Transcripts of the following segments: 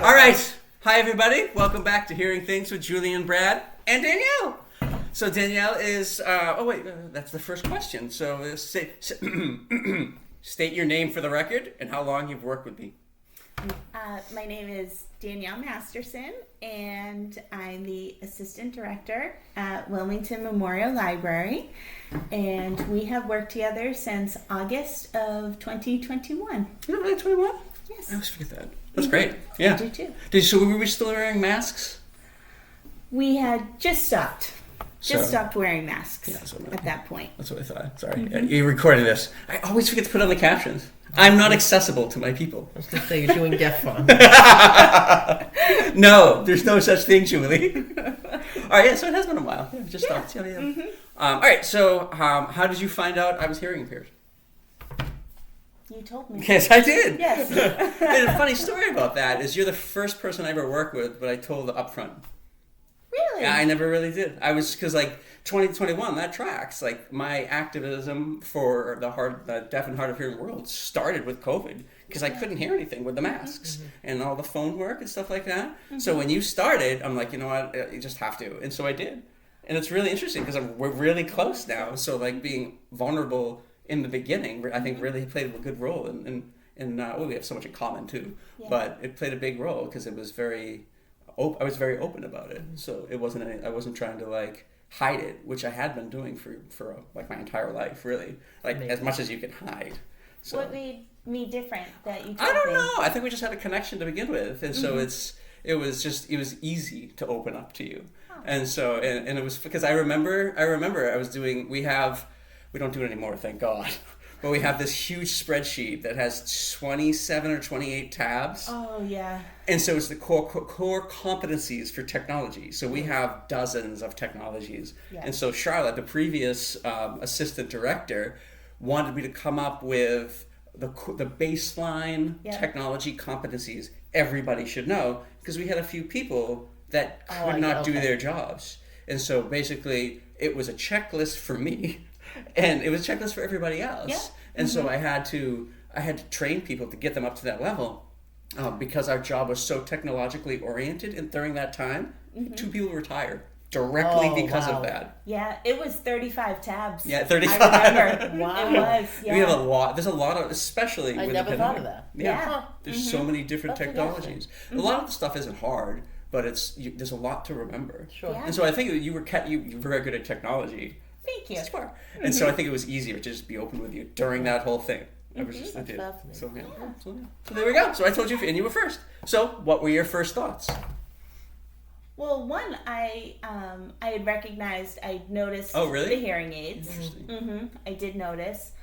All right. Hi, everybody. Welcome back to Hearing Things with Julie and Brad and Danielle. So Danielle is... that's the first question. So state your name for the record and how long you've worked with me. My name is Danielle Masterson, and I'm the Assistant Director at Wilmington Memorial Library, and we have worked together since August of 2021. You're really 21? Yes. I always forget that. That's great. Yeah. I do too. So were we still wearing masks? We had just stopped. Stopped wearing masks at that point. That's what I thought. Sorry. You're recording this. I always forget to put on the captions. I'm not accessible to my people. I was going to say, you're doing deaf fun. No, there's no such thing, Julie. All right, yeah, so it has been a while. Yeah, just stopped. Yeah. Mm-hmm. All right, so how did you find out I was hearing impaired? You told me. Yes, I did. Yes. And a funny story about that is you're the first person I ever worked with, but I told up front. Really? Yeah, I never really did. I was, because 2021, that tracks. My activism for the deaf and hard of hearing world started with COVID, because I couldn't hear anything with the masks and all the phone work and stuff like that. Mm-hmm. So when you started, I'm like, you know what, you just have to. And so I did. And it's really interesting because we're really close now. So being vulnerable in the beginning, I think really played a good role. And we have so much in common too. Yeah. But it played a big role because it was I was very open about it, so it wasn't. I wasn't trying to hide it, which I had been doing for my entire life, really, as much as you can hide. So, what made me different that you told I don't me? know. I think we just had a connection to begin with, and so it was easy to open up to you, and so and it was because I remember I was doing. We don't do it anymore, thank God. But we have this huge spreadsheet that has 27 or 28 tabs. Oh, yeah. And so it's the core competencies for technology. So we have dozens of technologies. Yeah. And so Charlotte, the previous assistant director, wanted me to come up with the baseline technology competencies everybody should know, because we had a few people that could not do their jobs. And so basically it was a checklist for me. And it was a checklist for everybody else. Yeah. And so I had to train people to get them up to that level because our job was so technologically oriented. And during that time, 2 people retired directly because of that. Yeah, it was 35 tabs. Yeah, 35. I remember. Wow. It was, yeah. We have a lot. There's a lot of, especially I with never the thought of that. Yeah. There's so many different technologies. A lot of the stuff isn't hard, but there's a lot to remember. Sure. Yeah. And so I think you were very good at technology. Thank you. Sure. And so I think it was easier to just be open with you during that whole thing. I did. So there we go. So I told you, and you were first. So what were your first thoughts? Well, one, I had recognized, I noticed the hearing aids. Interesting. I did notice,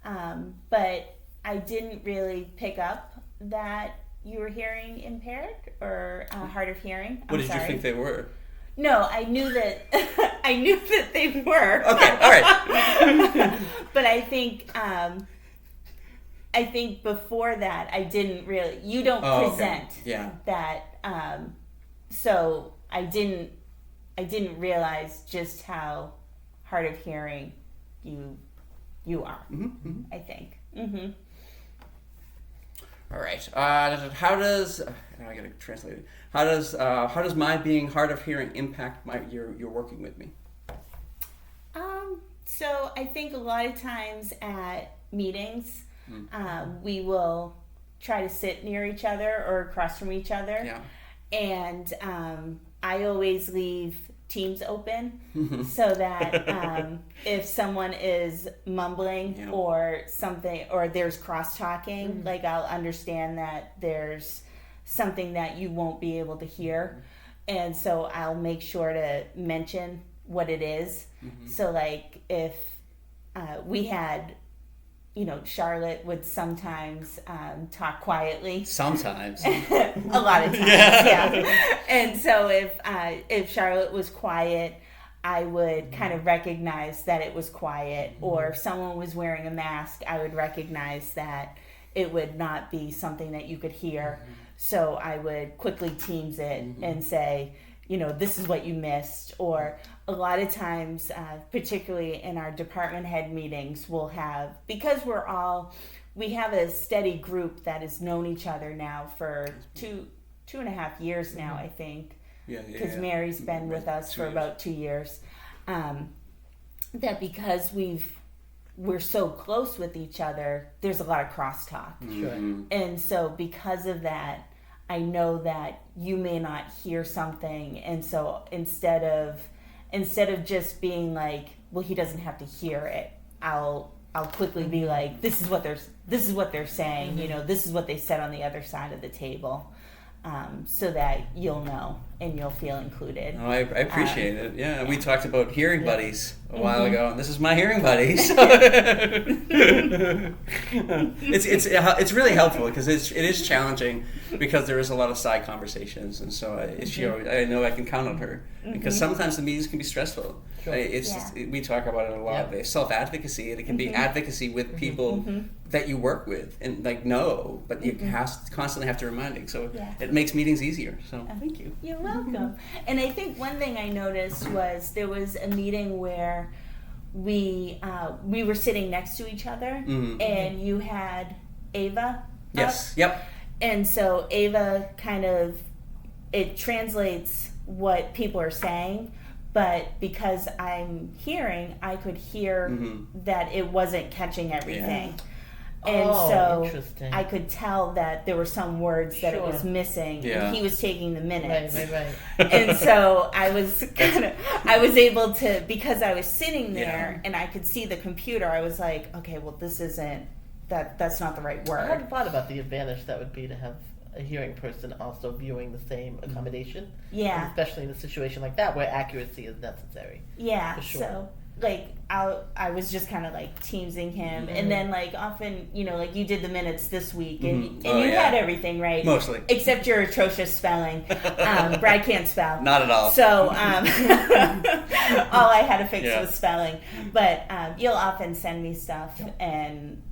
but I didn't really pick up that you were hearing impaired or hard of hearing. What did you think they were? No, I knew that they were. Okay, all right. But I think before that I didn't really. You don't present that. So I didn't realize just how hard of hearing you are. Mm-hmm. I think. Mm-hmm. All right. How does now I gotta translate it. How does my being hard of hearing impact your working with me? So I think a lot of times at meetings, we will try to sit near each other or across from each other. Yeah. And I always leave Teams open so that if someone is mumbling or something, or there's cross-talking, I'll understand that there's something that you won't be able to hear. And so I'll make sure to mention what it is. So if we had, Charlotte would sometimes talk quietly. Sometimes. A lot of times, yeah. And so if Charlotte was quiet, I would kind of recognize that it was quiet. Or if someone was wearing a mask, I would recognize that it would not be something that you could hear. So I would quickly Teams it and say, this is what you missed. Or a lot of times, particularly in our department head meetings, we'll have, because we have a steady group that has known each other now for 2.5 years now, I think. Yeah, Because Mary's been with us for about 2 years. That because we're so close with each other, there's a lot of crosstalk. Sure. And so because of that, I know that you may not hear something, and so instead of just being like, well, he doesn't have to hear it, I'll quickly be like, this is what they're saying, you know, this is what they said on the other side of the table. So that you'll know and you'll feel included. Oh, I appreciate it. Yeah, we talked about hearing buddies a while ago, and this is my hearing buddy. So it's really helpful because it is challenging because there is a lot of side conversations, and so I know I can count on her because sometimes the meetings can be stressful. Sure. We talk about it a lot. Yep. Self-advocacy, and it can be advocacy with people that you work with and but you constantly have to reminding. So it makes meetings easier. So thank you. You're welcome. And I think one thing I noticed was there was a meeting where we were sitting next to each other, and you had Ava. Yes. Up. Yep. And so Ava it translates what people are saying, but because I'm hearing, I could hear that it wasn't catching everything. Yeah. And so I could tell that there were some words that it was missing, and he was taking the minutes. Right. And so I was able to, because I was sitting there and I could see the computer, I was like, okay, well, this isn't, that's not the right word. I hadn't thought about the advantage that would be to have a hearing person also viewing the same accommodation. Yeah. And especially in a situation like that where accuracy is necessary. Yeah. For sure. So, like, I was just kind of like teasing him, and then like often, you know, like you did the minutes this week, and you had everything right, mostly, except your atrocious spelling. Brad can't spell, not at all. So all I had to fix was spelling. But you'll often send me stuff, and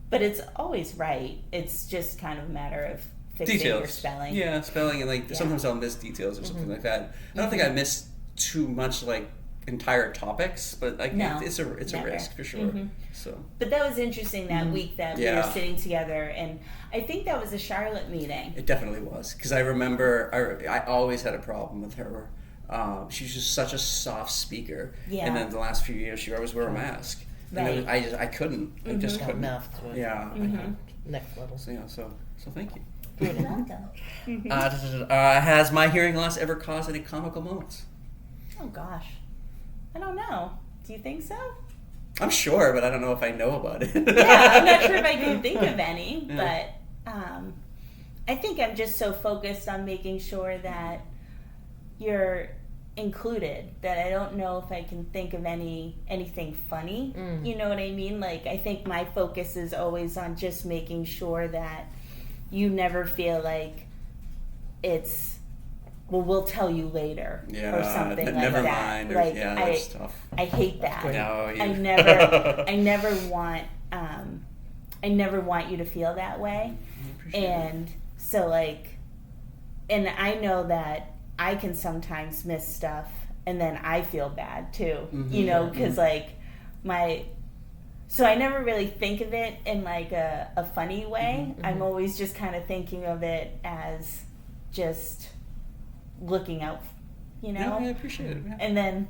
but it's always right. It's just kind of a matter of fixing your spelling. Yeah, spelling, and sometimes I'll miss details or something like that. I don't think I miss too much like entire topics, but it's a risk for sure. So, but that was interesting that week that we were sitting together, and I think that was a Charlotte meeting. It definitely was, because I remember I always had a problem with her. She's just such a soft speaker, and then the last few years she always wore a mask. Right. And I couldn't. I just couldn't. Next level. So thank you. You're welcome. Has my hearing loss ever caused any comical moments? Oh gosh, I don't know. Do you think so? I'm sure, but I don't know if I know about it. Yeah, I'm not sure if I can think of any, but I think I'm just so focused on making sure that you're included that I don't know if I can think of anything funny. You know what I mean? Like, I think my focus is always on just making sure that you never feel like it's, well, we'll tell you later or something like never that. Mind. Like, that's tough. I hate that. No, I never want you to feel that way. And so and I know that I can sometimes miss stuff, and then I feel bad too, you know, because so I never really think of it in like a funny way. I'm always just kind of thinking of it as just looking out, you know. No, I appreciate it. Yeah. And then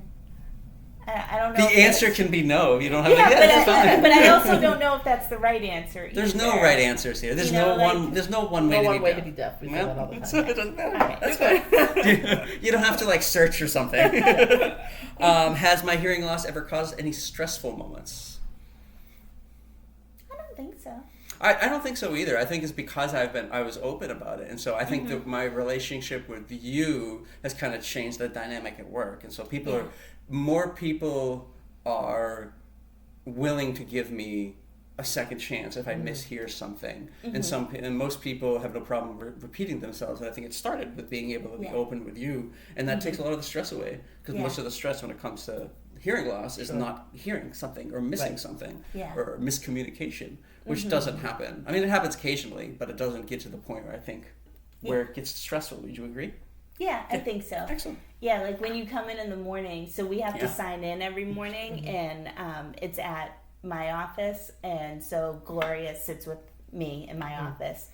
I don't know. The answer can be no. You don't have to. But I also don't know if that's the right answer. There's no right answers here. There's no one way to be deaf. We say well, that all the time. So it doesn't matter. That's fine. You don't have to like search or something. Has my hearing loss ever caused any stressful moments? I don't think so. I don't think so either. I think it's because I was open about it, and so I think that my relationship with you has kind of changed the dynamic at work, and so more people are willing to give me a second chance if I mishear something, and most people have no problem repeating themselves. And I think it started with being able to be open with you, and that takes a lot of the stress away, because most of the stress when it comes to hearing loss is not hearing something or missing something or miscommunication, which doesn't happen. I mean, it happens occasionally, but it doesn't get to the point where I think where it gets stressful. Would you agree? Yeah, I think so. Excellent. Yeah, like when you come in the morning, so we have to sign in every morning, and it's at my office, and so Gloria sits with me in my office,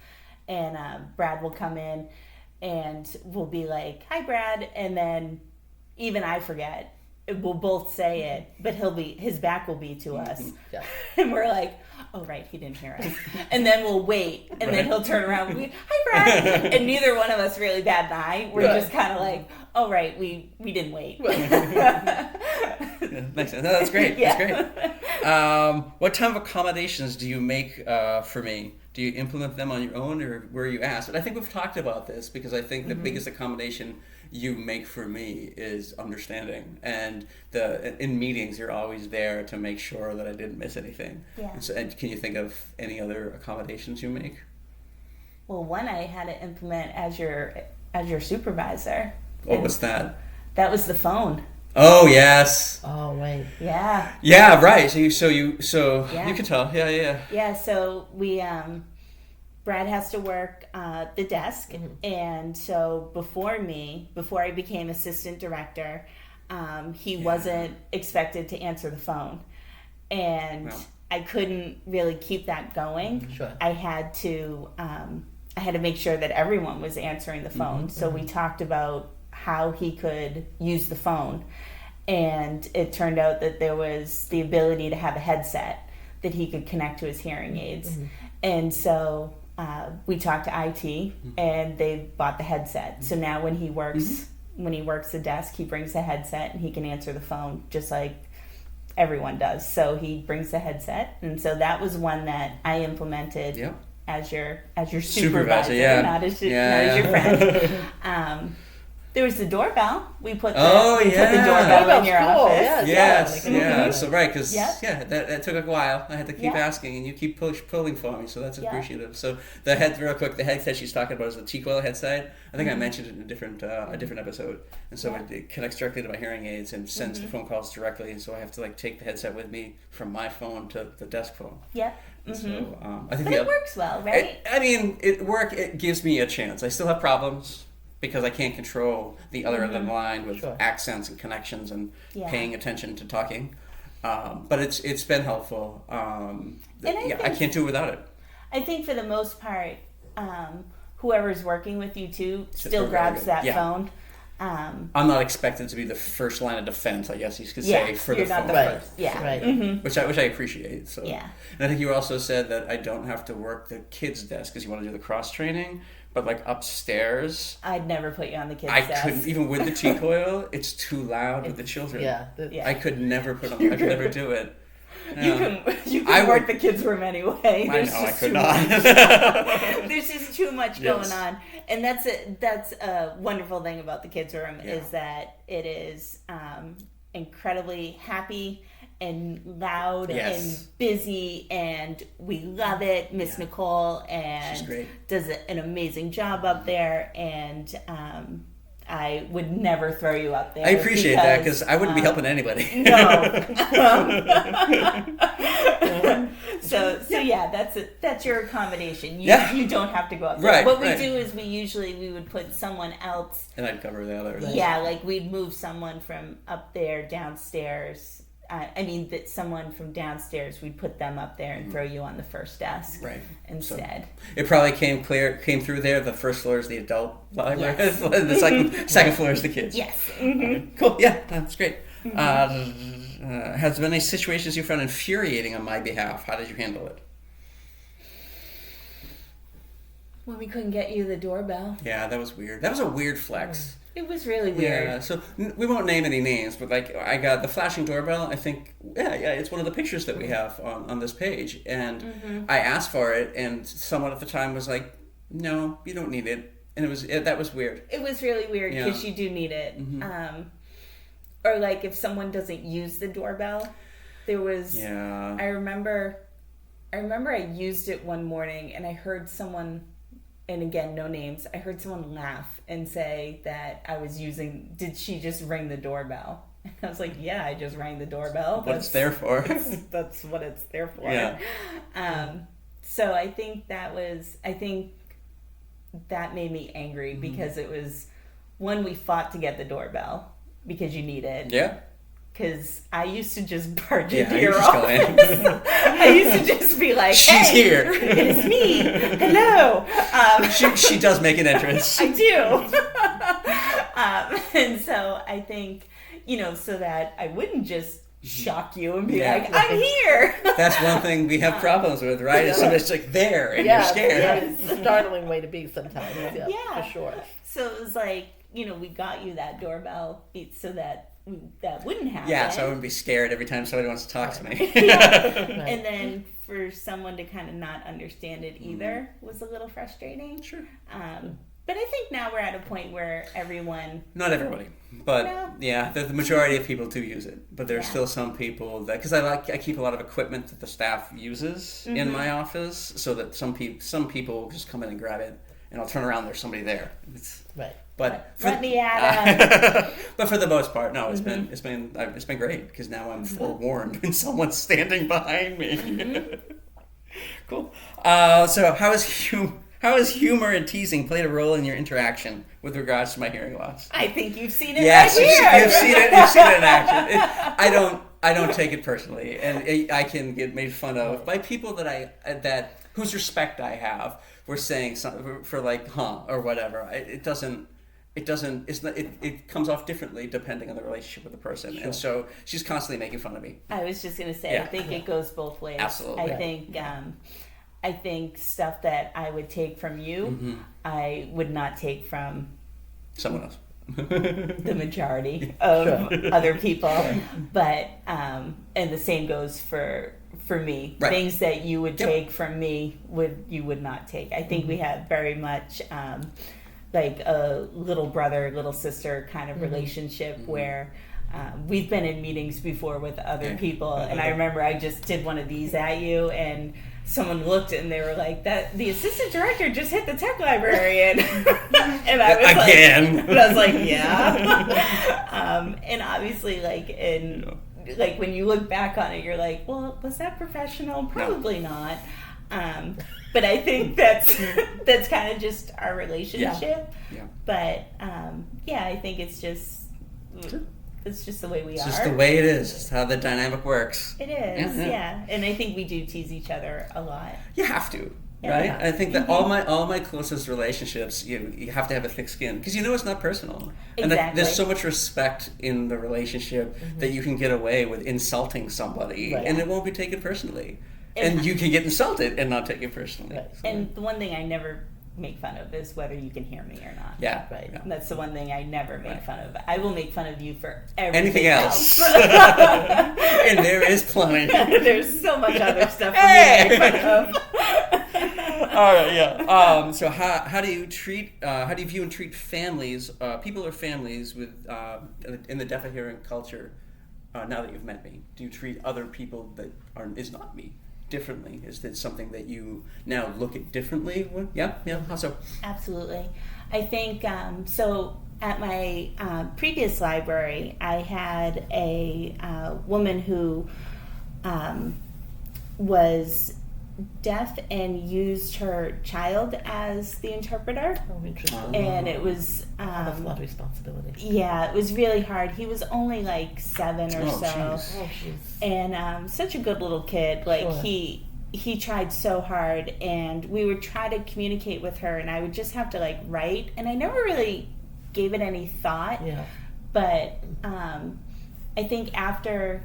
and Brad will come in, and we'll be like, "Hi, Brad," and then even I forget. We'll both say it, but his back will be to us, and we're like, "Oh, right, he didn't hear us." And then we'll wait, and then he'll turn around and be, "Hi, Brad," and neither one of us really bat an eye. We're just kind of like, "Oh, right, we didn't wait." Makes sense. No, that's great. Yeah. That's great. What type of accommodations do you make for me? Do you implement them on your own, or were you asked? And I think we've talked about this because I think the biggest accommodation you make for me is understanding. And in meetings, you're always there to make sure that I didn't miss anything. Yeah. And can you think of any other accommodations you make? Well, one I had to implement as your supervisor. What was that? That was the phone. Oh yes. Oh right. Yeah. Yeah, right. So you can tell. Yeah. Yeah. So we Brad has to work the desk, and so before I became assistant director, he wasn't expected to answer the phone, and I couldn't really keep that going. Sure. I had to make sure that everyone was answering the phone. So we talked about how he could use the phone, and it turned out that there was the ability to have a headset that he could connect to his hearing aids, and so we talked to IT, and they bought the headset. So now when he works the desk, he brings the headset and he can answer the phone just like everyone does. So he brings the headset, and so that was one that I implemented. Yep. As your supervisor, yeah. not as your friend. There was the doorbell. We put the doorbell in your office. Yes. So right, because Yep. that took a while. I had to keep asking, and you keep pulling for me, so that's appreciative. So the headset she's talking about is the T-Coil headset. I think I mentioned it in a different episode, and so it connects directly to my hearing aids and sends the phone calls directly, and so I have to take the headset with me from my phone to the desk phone. Yep. So I think But it works well, right? It gives me a chance. I still have problems because I can't control the other end of the line with accents and connections and paying attention to talking. But it's been helpful. I can't do it without it. I think for the most part, whoever's working with you too still grabs that phone. I'm not expected to be the first line of defense, I guess you could say, for you're the not phone. the first. Yeah. Right. Which I appreciate. So. Yeah. And I think you also said that I don't have to work the kids' desk because you want to do the cross training, but upstairs, I'd never put you on the kids' I desk. couldn't, even with the T-Coil, it's too loud with the children. Yeah. I could never I could never do it. You can work the kids' room anyway. I could not. There's just too much going on, and that's a wonderful thing about the kids' room is that it is incredibly happy and loud and busy, and we love it. Miss Nicole does an amazing job up there, and I would never throw you up there. I appreciate that because I wouldn't be helping anybody. No. That's your accommodation. You don't have to go up there. Right, What we do is we would put someone else. And I'd cover the other. Yeah, we'd move someone from up there downstairs. Someone from downstairs, we'd put them up there and throw you on the first desk instead. So it probably came through there. The first floor is the adult library. Yes. The second floor is the kids. Yes. Cool. Yeah, that's great. Has there been any situations you found infuriating on my behalf? How did you handle it? When we couldn't get you the doorbell. Yeah, that was weird. That was a weird flex. It was really weird. Yeah, so we won't name any names, but I got the flashing doorbell. I think, it's one of the pictures that we have on this page. And I asked for it, and someone at the time was like, no, you don't need it. And that was weird. It was really weird because you do need it. Or if someone doesn't use the doorbell, there was, I remember I used it one morning and I heard someone, and again, no names, I heard someone laugh and say that I was did she just ring the doorbell? And I was like, yeah, I just rang the doorbell. What it's there for. That's what it's there for. Yeah. So I think that made me angry because it was, one, we fought to get the doorbell because you need it. Yeah. because I used to just barge Yeah, into you your just go in. office. I used to just be like, She's hey, here. it's me. Hello. She does make an entrance. I do. And so I think, so that I wouldn't just shock you and be like, I'm here. That's one thing we have problems with, right? Is somebody's like there and you're scared. Yeah, it's a startling way to be sometimes. Yeah, for sure. So it was like, we got you that doorbell so that that wouldn't happen. Yeah, so I wouldn't be scared every time somebody wants to talk to me. Right. And then for someone to kind of not understand it either was a little frustrating. Sure. But I think now we're at a point where everyone... Not everybody, but the majority of people do use it. But there's still some people that... Because I keep a lot of equipment that the staff uses in my office, so that some people just come in and grab it, and I'll turn around, there's somebody there. Right. But let me at but for the most part, no, it's been great, because now I'm forewarned when someone's standing behind me. Cool. So how has humor and teasing played a role in your interaction with regards to my hearing loss? I think you've seen it yes, right here. You've seen it in action. I don't take it personally, and I can get made fun of by people that whose respect I have for saying something for like or whatever. It comes off differently depending on the relationship with the person. Sure. And so she's constantly making fun of me. I was just going to say, I think it goes both ways. Absolutely. I think stuff that I would take from you, I would not take from someone else. The majority of other people. But, and the same goes for me. Right. Things that you would take from me, you would not take. I think we have very much... like a little brother, little sister kind of relationship where we've been in meetings before with other people, and I remember I just did one of these at you, and someone looked and they were like, "That the assistant director just hit the tech librarian," and I was again. Like, and I was like, "Yeah," and obviously, like when you look back on it, you're like, "Well, was that professional? Probably not." But I think that's kind of just our relationship. Yeah. But I think it's just the way we are. It's just the way it is. It's how the dynamic works. It is, yeah. And I think we do tease each other a lot. You have to, right? I think that all my closest relationships, you have to have a thick skin because it's not personal. Exactly. And there's so much respect in the relationship that you can get away with insulting somebody, and it won't be taken personally. And you can get insulted and not take it personally. Right. So. And the one thing I never make fun of is whether you can hear me or not. Yeah. Right. Yeah. That's the one thing I never make fun of. I will make fun of you for anything else. And there is plenty. There's so much other stuff for me to make fun of. All right, yeah. So how do you view and treat families, people or families with in the deaf and hearing culture? Now that you've met me, do you treat other people that is not me differently? Is it something that you now look at differently? Yeah. How so? Absolutely. I think so. At my previous library, I had a woman who was deaf and used her child as the interpreter. Oh, interesting. And it was that's a lot of responsibility. Yeah, it was really hard. He was only like 7 or so. Geez. Oh, jeez. And such a good little kid. Like Sure. he tried so hard, and we would try to communicate with her, and I would just have to write, and I never really gave it any thought. Yeah. But I think after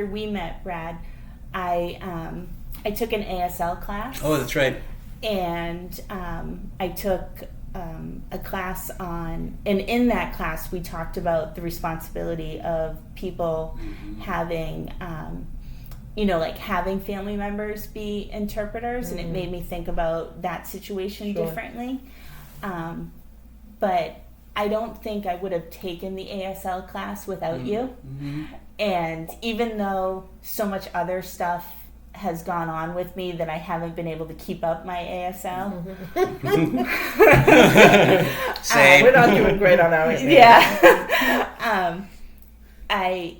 we met, Brad, I took an ASL class. Oh, that's right. And I took a class and in that class we talked about the responsibility of people having, having family members be interpreters, and it made me think about that situation differently. But I don't think I would have taken the ASL class without you. Mm-hmm. And even though so much other stuff has gone on with me that I haven't been able to keep up my ASL. Same. We're not doing great on our end. Yeah. I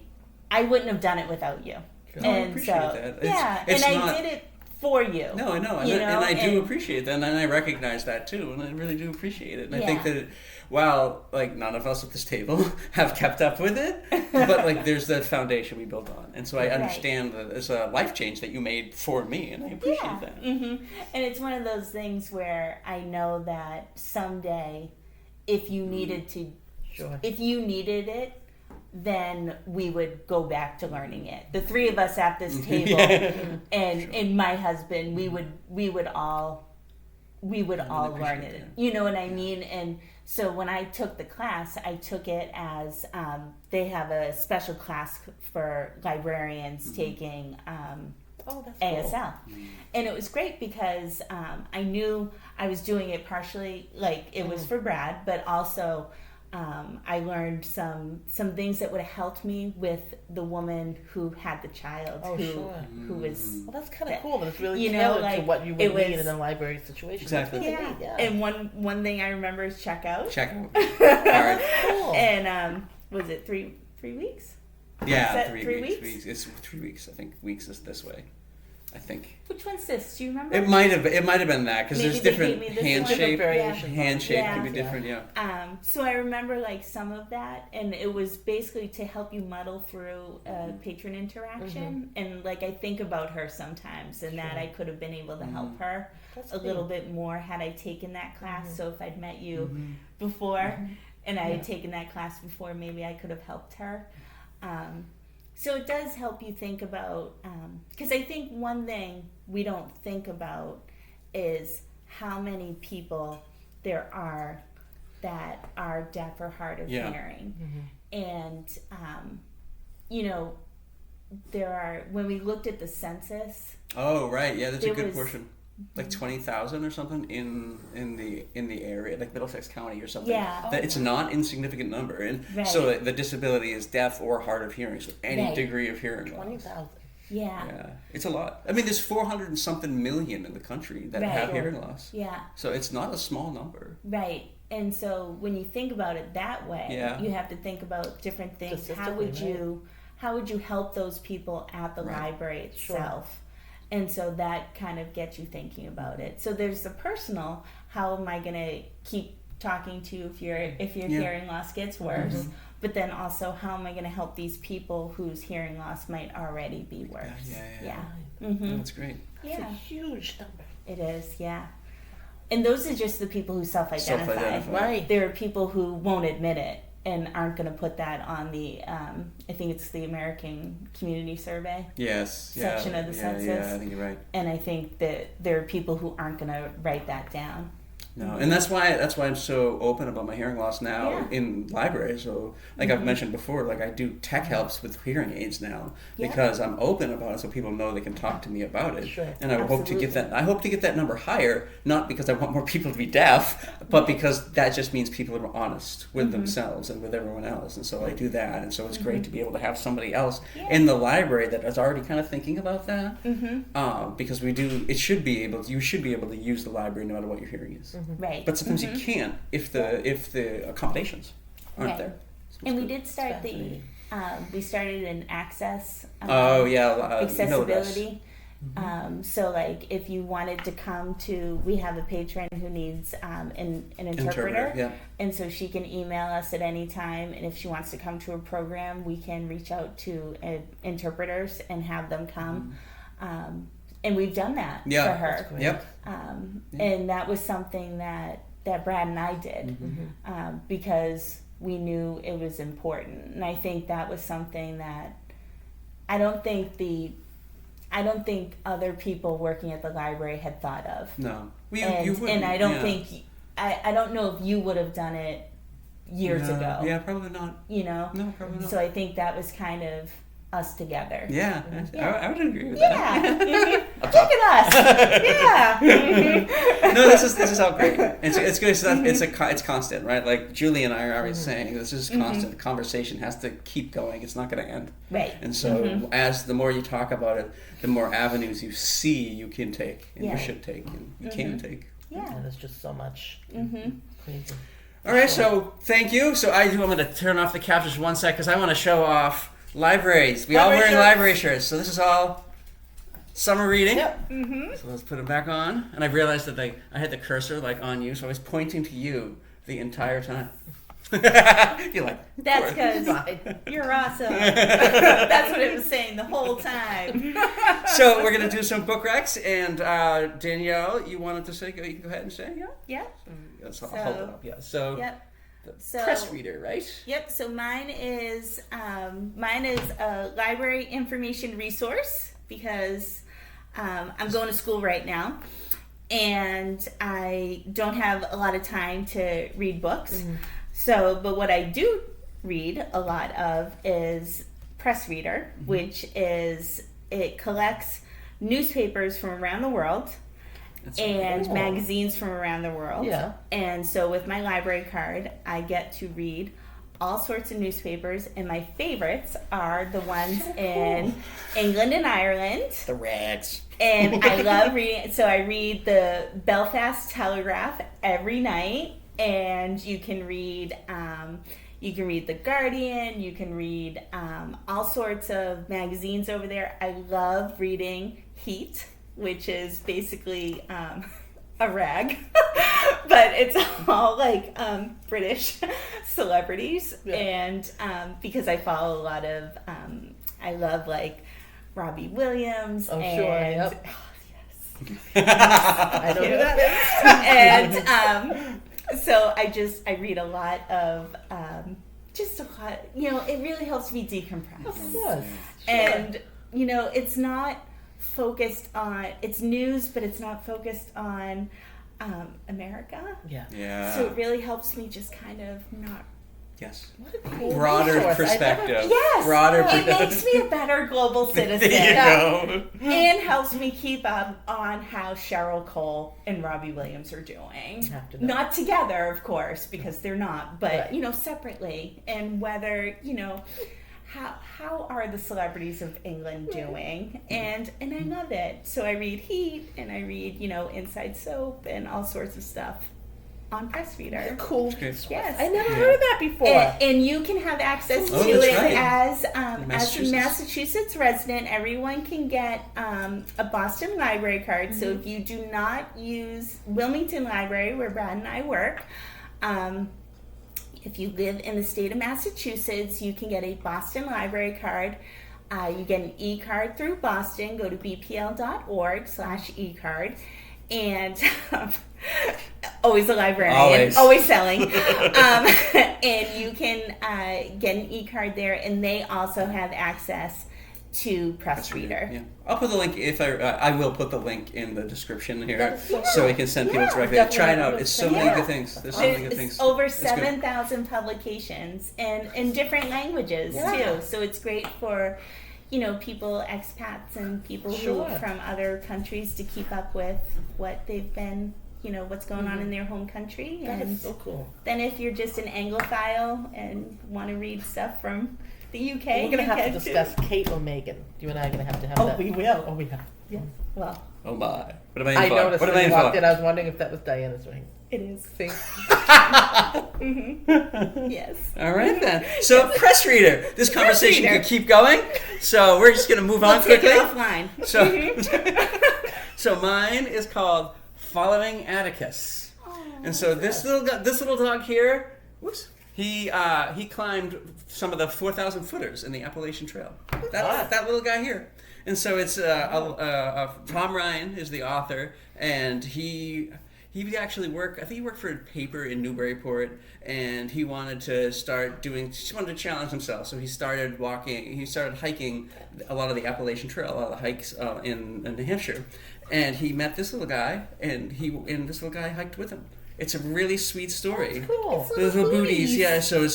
wouldn't have done it without you. Sure. And I appreciate that. I did it for you. No, I know. And I do appreciate that. And I recognize that too. And I really do appreciate it. And I think that, while like none of us at this table have kept up with it, but like there's that foundation we built on. And so I understand that it's a life change that you made for me. And I appreciate that. Mm-hmm. And it's one of those things where I know that someday, if you needed to, if you needed it, then we would go back to learning it. The three of us at this table, and my husband, we would all learn it. You know what I mean? And so when I took the class, I took it as they have a special class for librarians taking ASL. Cool. And it was great because I knew I was doing it partially, like it was for Brad, but also I learned some things that would have helped me with the woman who had the child who was. Well, that's kind of cool. But it's really tailored to what you would need in a library situation. Exactly. Yeah. And one thing I remember is checkout. All right. Cool. And was it 3 weeks? Yeah, 3 weeks. It's 3 weeks. I think weeks is this way. I think. Which one's this? Do you remember? It might have been that because there's different handshake. Handshake can be different. So I remember like some of that, and it was basically to help you muddle through patron interaction. And like I think about her sometimes, and that I could have been able to help her little bit more had I taken that class. So if I'd met you before, and I had taken that class before, maybe I could have helped her. So it does help you think about, because I think one thing we don't think about is how many people there are that are deaf or hard of hearing. And, there are, when we looked at the census. Oh, right. Yeah, that's a good portion. Like 20,000 or something in the area, like Middlesex County or something. Yeah. That it's a not insignificant number, and so the disability is deaf or hard of hearing, so any degree of hearing loss. 20,000. Yeah, it's a lot. I mean, there's 400 and something million in the country that have hearing loss. Yeah, so it's not a small number. Right, and so when you think about it that way, you have to think about different things. How would you help those people at the library itself? And so that kind of gets you thinking about it. So there's the personal, how am I going to keep talking to you if your hearing loss gets worse? But then also, how am I going to help these people whose hearing loss might already be worse? That's great. That's a huge number. It is, And those are just the people who self-identify. Right. There are people who won't admit it and aren't going to put that on the, I think it's the American Community Survey section of the census. Yeah, I think you're right. And I think that there are people who aren't going to write that down. No, and that's why I'm so open about my hearing loss now in libraries. So, like I've mentioned before, like I do tech helps with hearing aids now because I'm open about it, so people know they can talk to me about it. Sure. And I hope to get that. I hope to get that number higher, not because I want more people to be deaf, but because that just means people are honest with themselves and with everyone else. And so I do that, and so it's great to be able to have somebody else in the library that is already kind of thinking about that. Because you should be able to use the library no matter what your hearing is. Right. But sometimes you can't if the accommodations aren't there. So and we did start we started an access. Accessibility. So like if you wanted to come to, we have a patron who needs an interpreter. And so she can email us at any time, and if she wants to come to a program, we can reach out to interpreters and have them come. And we've done that for her. Yep. And that was something that Brad and I did because we knew it was important. And I think that was something that I don't think other people working at the library had thought of. No. You wouldn't. And I don't think, I don't know if you would have done it years ago. Yeah, probably not. No, probably not. So I think that was kind of us together. Yeah. I would agree with that. Look at us. No, this is all great. It's good. It's constant, right? Like Julie and I are always saying, this is constant. The conversation has to keep going. It's not going to end. Right. And so, as the more you talk about it, the more avenues you see you can take, and you should take, and you can take. Yeah, there's just so much. Crazy. All right. So thank you. So I'm going to turn off the captions 1 sec because I want to show off libraries. We all wearing library shirts. So this is all summer reading. Yep. So let's put them back on. And I realized that I had the cursor like on you, so I was pointing to you the entire time. You're like, That's because you're awesome. That's what it was saying the whole time. So we're gonna do some book recs, and Danielle, you wanted to say, you can go ahead and say, yeah. So I'll hold it up. Yeah. So. Yep. The press reader, right? Yep. So mine is a library information resource because I'm going to school right now, and I don't have a lot of time to read books. So, but what I do read a lot of is PressReader, which it collects newspapers from around the world. And magazines from around the world. Yeah. And so with my library card, I get to read all sorts of newspapers, and my favorites are the ones in England and Ireland. The rags. And I love reading. So I read the Belfast Telegraph every night, and you can read The Guardian. You can read all sorts of magazines over there. I love reading Heat, which is basically a rag, but it's all like British celebrities, and because I follow a lot of, I love like Robbie Williams. Oh, and, sure, yep. Yes. I know who that is. And so I read a lot of, just a lot, it really helps me decompress. Of course. And, it's not focused on, it's news, but it's not focused on America. Yeah. So it really helps me just kind of not. Yes. What a cool Broader resource. perspective. Yes. Broader It makes me a better global citizen. There you go. And helps me keep up on how Cheryl Cole and Robbie Williams are doing. Have to know. Not together, of course, because they're not, but Right. Separately. And whether, how are the celebrities of England doing? And I love it. So I read Heat, and I read, Inside Soap and all sorts of stuff on PressReader. Cool. Yes. Yes. I never heard of that before. And you can have access to that's it right. as a Massachusetts. Massachusetts resident. Everyone can get a Boston library card. So if you do not use Wilmington Library, where Brad and I work, if you live in the state of Massachusetts, you can get a Boston library card. You get an e-card through Boston. Go to bpl.org/e-card. And always a librarian, always selling. And you can get an e-card there, and they also have access to PressReader. Yeah. I'll put the link I will put the link in the description here, Yeah. so we can send people directly. Definitely. Try it out. It's so many good things. There's so many good things. It's over It's good. 7,000 publications and in different languages too. So it's great for people, expats, and people who from other countries to keep up with what they've been, what's going on in their home country. That And is so cool. then if you're just an Anglophile and want to read stuff from the UK, We're going to have to you can discuss too. Kate or Megan. You and I are going to have Oh, that. we will. Oh, we have. Yeah. Well, Oh my! What am I in I for? noticed What am when I in you walked for? in, I was wondering if that was Diana's ring. it is. See? Yes. All right then. So PressReader. This conversation PressReader. could keep going. So we're just gonna move on We'll take quickly. it offline. So mine is called Following Atticus. And so this little dog here, he climbed some of the 4,000 footers in the Appalachian Trail. That little guy here. And so it's Tom Ryan is the author, and he actually worked. I think he worked for a paper in Newburyport, and he wanted to just wanted to challenge himself. So he started hiking a lot of the Appalachian Trail, a lot of the hikes in New Hampshire, and he met this little guy, and this little guy hiked with him. It's a really sweet story. Cool. Those little booties, yeah. So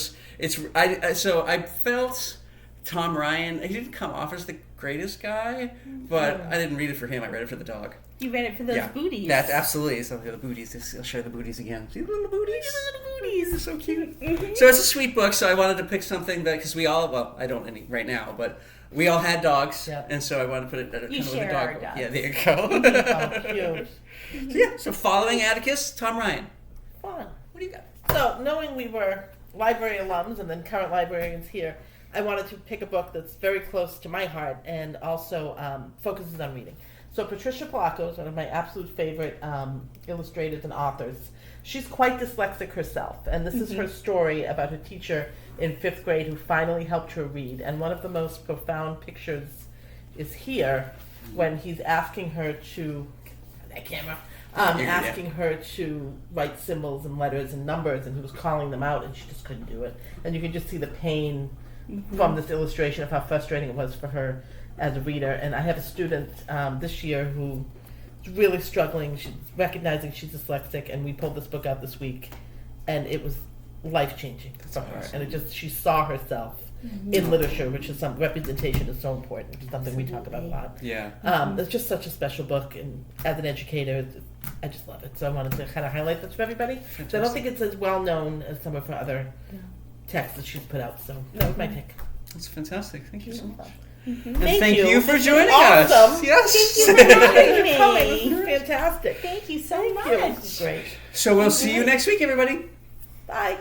I felt Tom Ryan. He didn't come off as the greatest guy, but I didn't read it for him. I read it for the dog. You read it for those booties. That's absolutely. So the booties. I'll show the booties again. See the little booties. They're so cute. So it's a sweet book. So I wanted to pick something that because I don't any right now, but we all had dogs, and so I wanted to put it kind of share a dog. our dogs. Yeah, there you go. Cute. So yeah. So following Atticus, Tom Ryan. Fun. What do you got? So, knowing we were library alums and then current librarians here, I wanted to pick a book that's very close to my heart and also focuses on reading. So Patricia Polacco is one of my absolute favorite illustrators and authors. She's quite dyslexic herself, and this is her story about her teacher in 5th grade who finally helped her read. And one of the most profound pictures is here when he's asking her to, that camera, asking her to write symbols and letters and numbers, and he was calling them out, and she just couldn't do it. And you can just see the pain from this illustration of how frustrating it was for her as a reader. And I have a student this year who is really struggling. She's recognizing she's dyslexic, and we pulled this book out this week, and it was life-changing for her. Awesome. And she saw herself in literature, which is some representation is so important, which is something we talk about a lot. Yeah. It's just such a special book, and as an educator, I just love it. So I wanted to kind of highlight this for everybody. So I don't think it's as well known as some of her other texts that she's put out. So that was my pick. That's fantastic. Thank you so much. And Thank thank you for joining awesome. us. Yes. Thank you for having Thank you for coming. me. This is fantastic. Thank you so much. This is great. So we'll see you next week, everybody. Bye.